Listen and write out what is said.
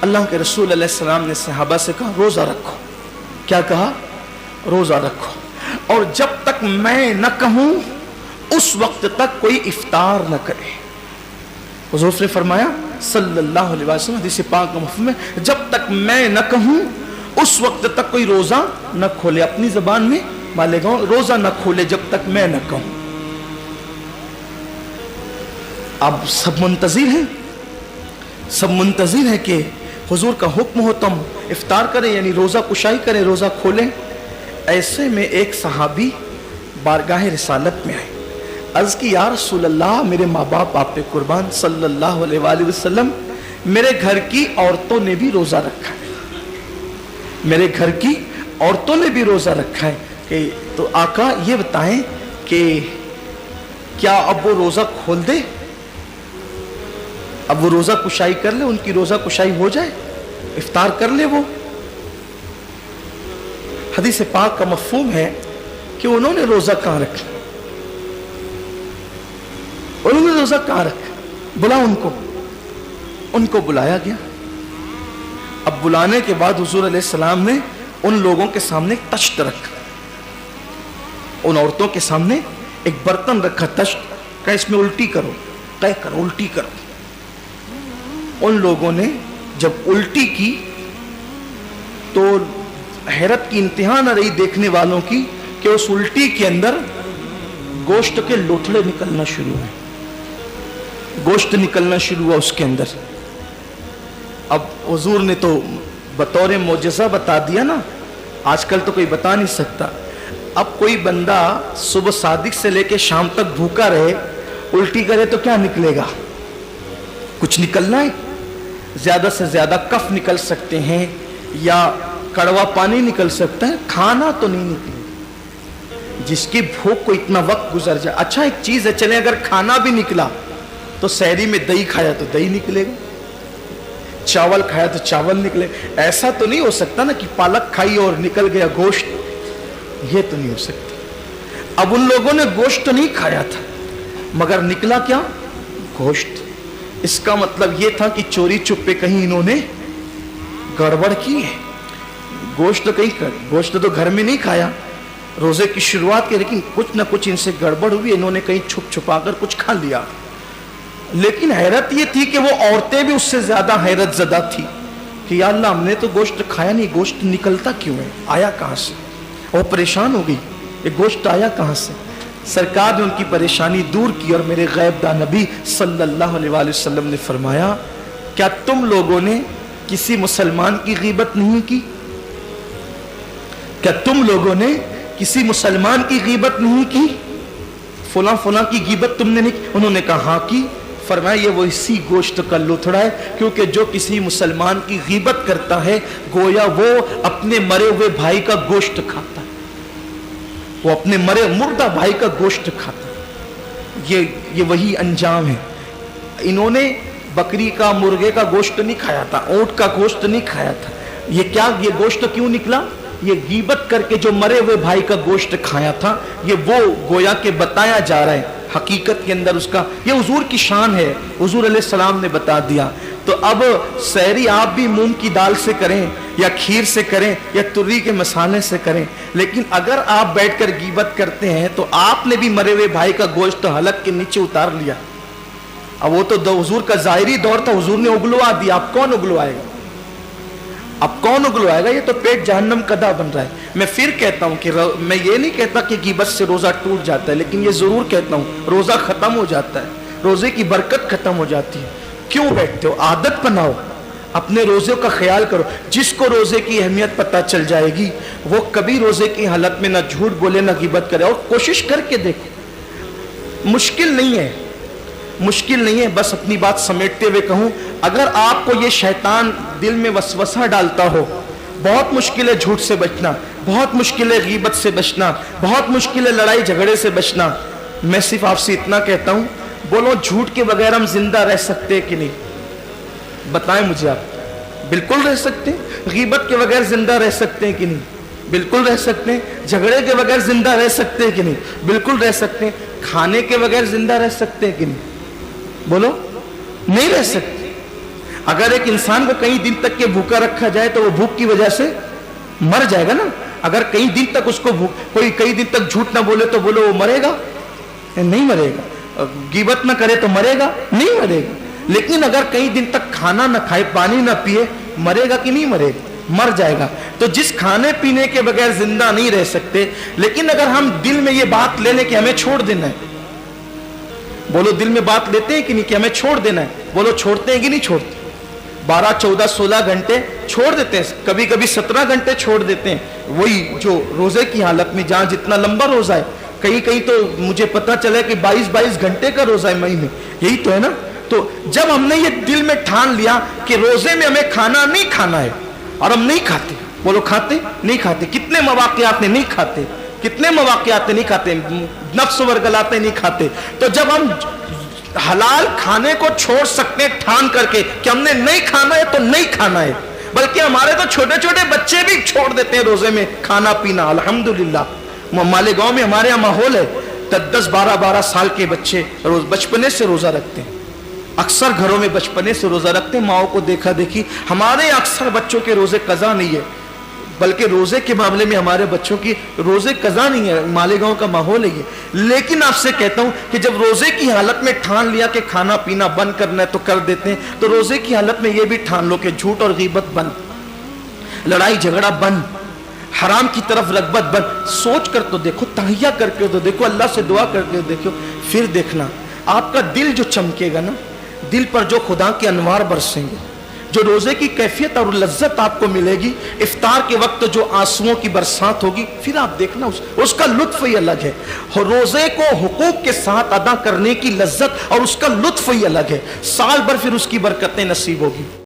अल्लाह के रसूल अलैहिस्सलाम ने सहाबा से कहा रोजा रखो। क्या कहा? रोजा रखो, और जब तक मैं न कहूं उस वक्त तक कोई इफ्तार न करे। हुजूर ने फरमाया सल्लल्लाहु अलैहि वसल्लम हदीस पाक में, जब तक मैं न कहूं उस वक्त तक कोई रोजा न खोले। अपनी जबान में मालेगा, रोजा न खोले जब तक मैं न कहूं। अब सब मुंतजिर हैं, सब मुंतजिर है कि हुजूर का हुक्म हो तुम इफ्तार करें, यानी रोजा कुशाई करें, रोजा खोलें। ऐसे में एक सहाबी बारगाह रिसालत में आए, अर्ज की या रसूल अल्लाह, मेरे माँ बाप आप पे कुर्बान सल्लल्लाहु अलैहि वसल्लम, मेरे घर की औरतों ने भी रोजा रखा है, मेरे घर की औरतों ने भी रोजा रखा है कि तो आका ये बताएं कि क्या अब वो रोजा खोल दे, अब वो रोजा कुशाई कर ले, उनकी रोजा कुशाई हो जाए, इफ्तार कर ले वो। हदीस पाक का मफहूम है कि उन्होंने रोजा कहां रखा, उन्होंने रोजा कहां रखा, बुला उनको बुलाया गया। अब बुलाने के बाद हुजूर अलैहिस्सलाम ने उन लोगों के सामने तश्त रखा, उन औरतों के सामने एक बर्तन रखा, तश्त का, इसमें उल्टी करो, तय करो, उल्टी करो। उन लोगों ने जब उल्टी की तो हैरत की इंतहा न रही देखने वालों की कि उस उल्टी के अंदर गोश्त के लोथड़े निकलना शुरू हुए, गोश्त निकलना शुरू हुआ उसके अंदर। अब हुजूर ने तो बतौर मौजज़ा बता दिया ना, आजकल तो कोई बता नहीं सकता। अब कोई बंदा सुबह सादिक से लेके शाम तक भूखा रहे, उल्टी करे तो क्या निकलेगा? कुछ निकलना है, ज्यादा से ज्यादा कफ निकल सकते हैं या कड़वा पानी निकल सकता है, खाना तो नहीं निकलेगा। जिसकी भूख को इतना वक्त गुजर जाए, अच्छा एक चीज है, चले अगर खाना भी निकला तो सहरी में दही खाया तो दही निकलेगा, चावल खाया तो चावल निकलेगा। ऐसा तो नहीं हो सकता ना कि पालक खाई और निकल गया गोश्त, ये तो नहीं हो सकता। अब उन लोगों ने गोश्त तो नहीं खाया था मगर निकला क्या? गोश्त। इसका मतलब ये था कि चोरी चुप्पे कहीं इन्होंने गड़बड़ की है, गोश्त तो घर में नहीं खाया, रोजे की शुरुआत की, लेकिन कुछ ना कुछ इनसे गड़बड़ हुई, इन्होंने कहीं छुप छुपा कर कुछ खा लिया। लेकिन हैरत ये थी कि वो औरतें भी उससे ज्यादा हैरत ज़दा थी कि या अल्लाह, हमने तो गोश्त खाया नहीं, गोश्त निकलता क्यों है, आया कहां से? वो परेशान हो गई, ये गोश्त आया कहां से? सरकार ने उनकी परेशानी दूर की और मेरे गैबदा नबी सल्लल्लाहु अलैहि वसल्लम ने फरमाया, क्या तुम लोगों ने किसी मुसलमान की गीबत नहीं की? क्या तुम लोगों ने किसी मुसलमान की गीबत नहीं की? फुला फुला की गीबत तुमने नहीं की? उन्होंने कहा हाँ की। फरमाया ये वो इसी गोश्त का लुथड़ा है, क्योंकि जो किसी मुसलमान की गीबत करता है गोया वो अपने मरे हुए भाई का गोश्त खाता है, वो अपने मरे मुर्दा भाई का गोश्त खाता है। ये वही अंजाम है। इन्होंने बकरी का, मुर्गे का गोश्त नहीं खाया था, ऊंट का गोश्त नहीं खाया था। ये क्या, ये गोश्त क्यों निकला? ये गीबत करके जो मरे हुए भाई का गोश्त खाया था, ये वो गोया के बताया जा रहा है हकीकत के अंदर उसका, ये हुजूर की शान है, हुजूर अलैहिस्सलाम ने बता दिया। तो अब सहरी आप भी मूंग की दाल से करें या खीर से करें या तुर्री के मसाले से करें, लेकिन अगर आप बैठकर गीबत करते हैं तो आपने भी मरे हुए भाई का गोश्त हलक के नीचे उतार लिया। अब वो तो हुजूर का जाहिरी दौर था, हुजूर ने उगलवा दिया, अब कौन उगलवाएगा? अब कौन उगलवाएगा? ये तो पेट जहन्नम कदा बन रहा है। मैं फिर कहता हूं कि मैं ये नहीं कहता कि गीबत से रोजा टूट जाता है, लेकिन ये जरूर कहता हूं रोजा खत्म हो जाता है, रोजे की बरकत खत्म हो जाती है। क्यों बैठते हो? आदत बनाओ, अपने रोजे का ख्याल करो। जिसको रोजे की अहमियत पता चल जाएगी वो कभी रोजे की हालत में ना झूठ बोले ना गीबत करे। और कोशिश करके देखो, मुश्किल नहीं है, मुश्किल नहीं है। बस अपनी बात समेटते हुए कहूं, अगर आपको ये शैतान दिल में वसवसा डालता हो, बहुत मुश्किल है झूठ से बचना, बहुत मुश्किल है गीबत से बचना, बहुत मुश्किल है लड़ाई झगड़े से बचना, मैं सिर्फ आपसे इतना कहता हूं, बोलो झूठ के बगैर हम जिंदा रह सकते हैं कि नहीं? बताएं मुझे आप। बिल्कुल रह सकते हैं। गीबत के बगैर जिंदा रह सकते हैं कि नहीं? बिल्कुल रह सकते हैं। झगड़े के बगैर जिंदा रह सकते हैं कि नहीं? बिल्कुल रह सकते हैं। खाने के बगैर जिंदा रह सकते हैं कि नहीं? बोलो, नहीं रह सकते। اگر ایک انسان کو کئی دن تک کے بھوکا رکھا جائے تو وہ بھوک کی وجہ سے مر جائے گا نا. اگر کئی دن تک اس کو کوئی کئی دن تک جھوٹ نہ بولے تو بولو وہ مرے گا؟ نہیں مرے گا. غیبت نہ کرے تو مرے گا؟ نہیں مرے گا. لیکن اگر کئی دن تک کھانا نہ کھائے پانی نہ پیے مرے گا کہ نہیں مرے گا؟ مر جائے گا. تو جس کھانے پینے کے بغیر زندہ نہیں رہ سکتے، لیکن اگر ہم دل میں یہ بات لے لیں کہ ہمیں چھوڑ دینا ہے، بولو دل میں بات لیتے ہیں کہ نہیں کہ ہمیں چھوڑ دینا ہے؟ بولو چھوڑتے ہیں کہ نہیں چھوڑتے؟ 12 14 16 گھنٹے چھوڑ دیتے ہیں، کبھی کبھی 17 گھنٹے چھوڑ دیتے ہیں. وہی جو روزے کی حالت میں جہاں جتنا لمبا روزہ ہے، کہیں تو مجھے پتا چلا کہ 22 گھنٹے کا روزہ ہے مئی میں. یہی تو ہے نا. تو جب ہم نے یہ دل میں ٹھان لیا کہ روزے میں ہمیں کھانا نہیں کھانا ہے، اور ہم نہیں کھاتے، بولو کھاتے نہیں کھاتے؟ کتنے مواقعات میں نہیں کھاتے، کتنے مواقعات میں نہیں کھاتے، نفس ورگلاتے نہیں کھاتے. تو جب ہم حلال کھانے کو چھوڑ سکتے ہیں ٹھان کر کے کہ ہم نے نہیں کھانا ہے تو نہیں کھانا ہے. بلکہ ہمارے تو چھوٹے چھوٹے بچے بھی چھوڑ دیتے ہیں روزے میں کھانا پینا. الحمدللہ مالیگاؤں میں ہمارے یہاں ماحول ہے، 10 12 سال کے بچے بچپنے سے روزہ رکھتے ہیں. اکثر گھروں میں بچپنے سے روزہ رکھتے ہیں، ماؤں کو دیکھا دیکھی. ہمارے اکثر بچوں کے روزے قضا نہیں ہے، بلکہ روزے کے معاملے میں ہمارے بچوں کی روزے قضا نہیں ہے. مالیگاؤں کا ماحول ہے یہ. لیکن آپ سے کہتا ہوں کہ جب روزے کی حالت میں ٹھان لیا کہ کھانا پینا بند کرنا ہے تو کر دیتے ہیں. تو روزے کی حالت میں یہ بھی ٹھان لو کہ جھوٹ اور غیبت بند، لڑائی جھگڑا بند، حرام کی طرف رغبت بند. سوچ کر تو دیکھو، تہیہ کر کے تو دیکھو، اللہ سے دعا کر کے دیکھو، پھر دیکھنا آپ کا دل جو چمکے گا نا، دل پر جو خدا کے انوار برسیں گے، جو روزے کی کیفیت اور لذت آپ کو ملے گی، افطار کے وقت جو آنسوؤں کی برسات ہوگی، پھر آپ دیکھنا اس کا لطف ہی الگ ہے. روزے کو حقوق کے ساتھ ادا کرنے کی لذت اور اس کا لطف ہی الگ ہے. سال بھر پھر اس کی برکتیں نصیب ہوگی.